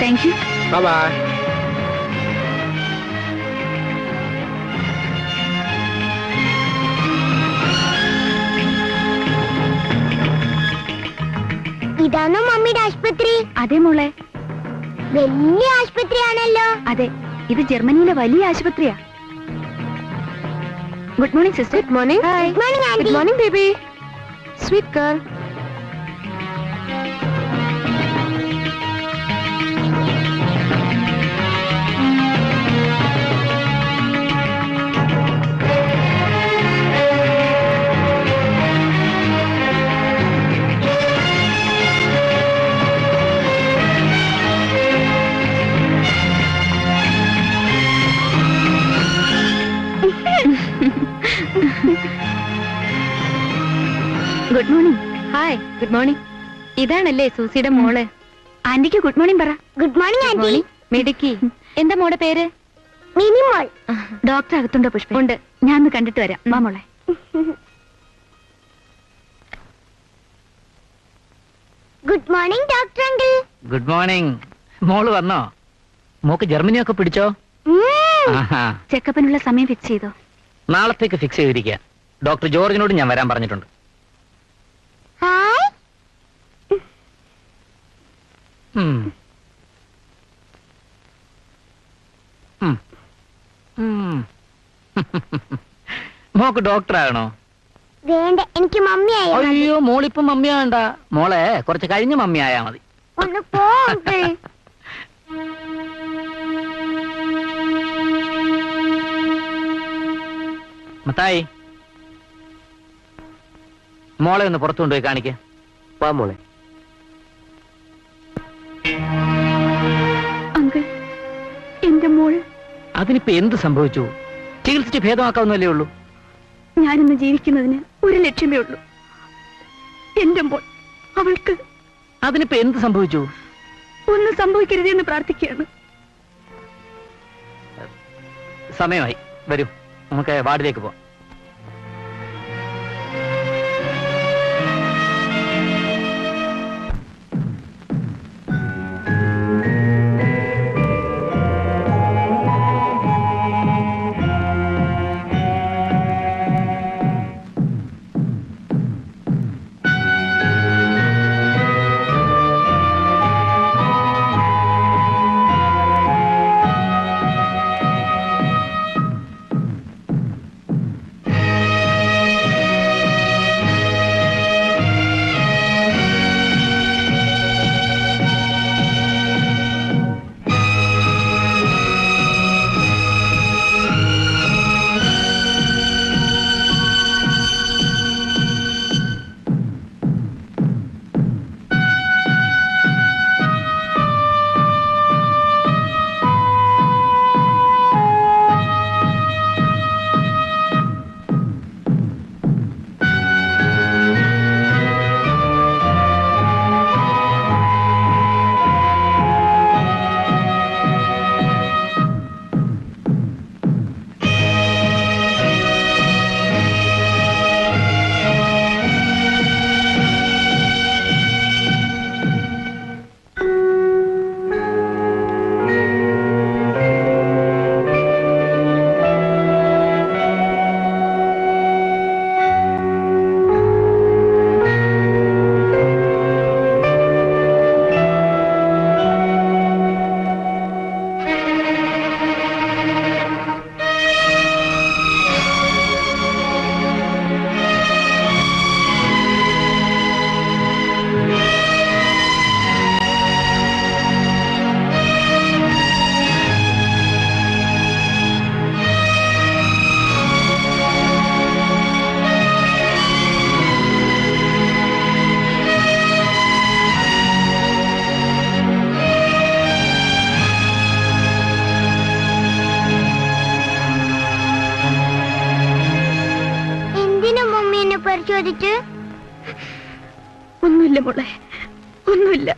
Thank you. By. ഇതാണോ മമ്മിയുടെ ആശുപത്രി? അതെ മോളെ, വലിയ ആശുപത്രിയാണല്ലോ. അതെ, ഇത് ജർമ്മനിയിലെ വലിയ ആശുപത്രിയാ. Good morning sister. Good morning. Good morning aunty. Good morning baby. Sweet girl. Good morning. Hi. Good morning. ഇതാണല്ലേ സൂസിയുടെ മോള്? ആന്റിക്ക് ഗുഡ് മോർണിംഗ് പറ. Good morning aunty. മിടുക്കി. എന്താ മോളുടെ പേര്? മിനിമോൾ. ഡോക്ടർ അകത്തുണ്ടോ പുഷ്പ? ഉണ്ട്. ഞാൻ ഒന്ന് കണ്ടിട്ട് വരാം. വാ മോളെ. Good morning doctor uncle. Good morning. മോള് വന്നോ? മോക്ക് ജർമ്മനിയൊക്കെ പിടിച്ചോ? ആഹാ. ചെക്കപ്പിനുള്ള സമയം ഫിക്സ് ചെയ്തോ? നാളത്തേക്ക് ഫിക്സ് ചെയ്തിരിക്കുക. ഡോക്ടർ ജോർജിനോട് ഞാൻ വരാൻ പറഞ്ഞിട്ടുണ്ട്. ഹായ്. ഉം. ഉം. ഉം. മോക്ക് ഡോക്ടറാകണോ? വേണ്ട, എനിക്ക് മമ്മി ആയാ മതി. അയ്യോ, മോളിപ്പം മമ്മിയാണ്ട. മോളെ കുറച്ച് കഴിഞ്ഞ് മമ്മി ആയാ മതി. ഒന്ന് പോ അങ്കിൾ. മത്തായി, മോളെ ഒന്ന് പുറത്തു കൊണ്ടുപോയി കാണിക്ക. വാ മോളെ. അങ്കിൾ, എന്റെ മോൾ. അതിനിപ്പോ എന്ത് സംഭവിച്ചു? ചികിത്സിച്ച് ഭേദമാക്കാവുന്നല്ലേ ഉള്ളൂ. ഞാനിന്ന് ജീവിക്കുന്നതിന് ഒരു ലക്ഷ്യമേ ഉള്ളൂ, എന്റെ മോൾ. അവൾക്ക് അതിനിപ്പോ എന്ത് സംഭവിച്ചു? ഒന്നും സംഭവിക്കരുതെന്ന് പ്രാർത്ഥിക്കുകയാണ്. സമയമായി. വരൂ, നമുക്ക് വാർഡിലേക്ക് പോവാം. പരിശോധിച്ച്? ഒന്നുമില്ല മോളെ, ഒന്നുമില്ല.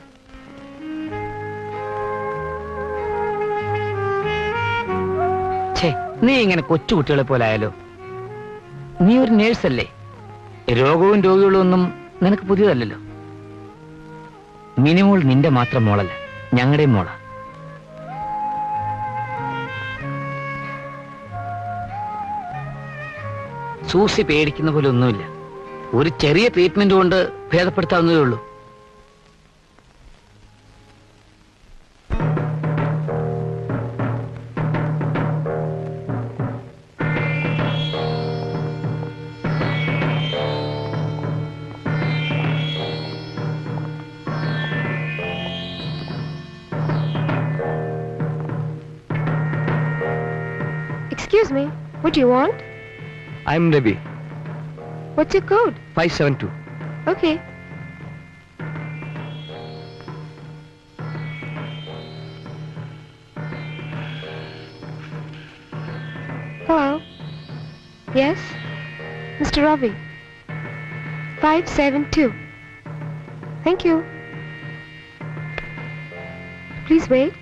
നീ ഇങ്ങനെ കൊച്ചുകുട്ടികളെ പോലെ ആയാലോ? നീ ഒരു നേഴ്സല്ലേ? രോഗവും രോഗികളും ഒന്നും നിനക്ക് പുതിയതല്ലല്ലോ. മിനിമോൾ നിന്റെ മാത്രം മോളല്ല, ഞങ്ങളുടെയും മോളാ. സൂസി പേടിക്കുന്ന പോലെ ഒന്നുമില്ല. ഒരു ചെറിയ ട്രീറ്റ്മെന്റ് കൊണ്ട് ഭേദപ്പെടുത്താവുന്നതേ ഉള്ളൂ. Excuse me, what do you want? I'm Ravi, What's your code? 572. Okay. Hello. Yes, Mr. Ravi. 572. Thank you. Please wait.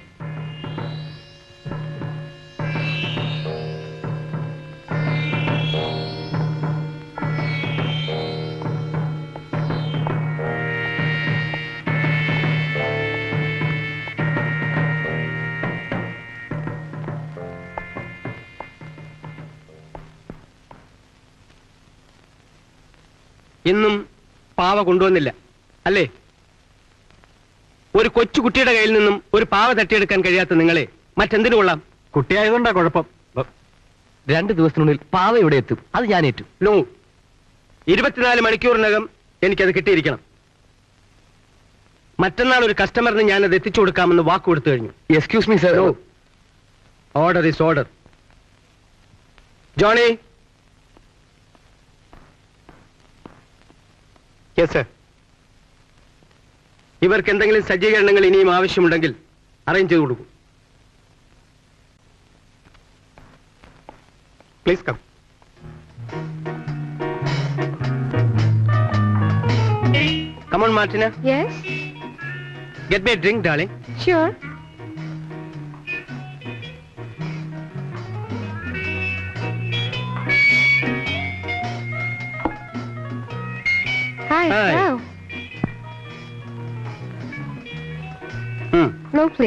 ഇന്നും പാവ കൊണ്ടുവന്നില്ല അല്ലേ? ഒരു കൊച്ചു കുട്ടിയുടെ കയ്യിൽ നിന്നും ഒരു പാവ തട്ടിയെടുക്കാൻ കഴിയാത്ത നിങ്ങളെ മറ്റെന്തിനു കൊള്ളാം? കുട്ടിയായതുകൊണ്ടാ കുഴപ്പം. 2 ദിവസത്തിനുള്ളിൽ പാവ ഇവിടെ എത്തും, അത് ഞാൻ ഏറ്റു. നോ, 24 മണിക്കൂറിനകം എനിക്കത് കിട്ടിയിരിക്കണം. മറ്റന്നാൾ ഒരു കസ്റ്റമറിന് ഞാനത് എത്തിച്ചു കൊടുക്കാമെന്ന് വാക്ക് കൊടുത്തു കഴിഞ്ഞു. Excuse me sir. Order is order. Johnny. Yes sir. ഇവർക്ക് എന്തെങ്കിലും സജ്ജീകരണങ്ങൾ ഇനിയും ആവശ്യമുണ്ടെങ്കിൽ അറേഞ്ച് ചെയ്ത് കൊടുക്കും. Please come. Come on, Martina. Yes, Get me a drink, darling. sure. Hi. Hi. Hello. Hmm. No, please.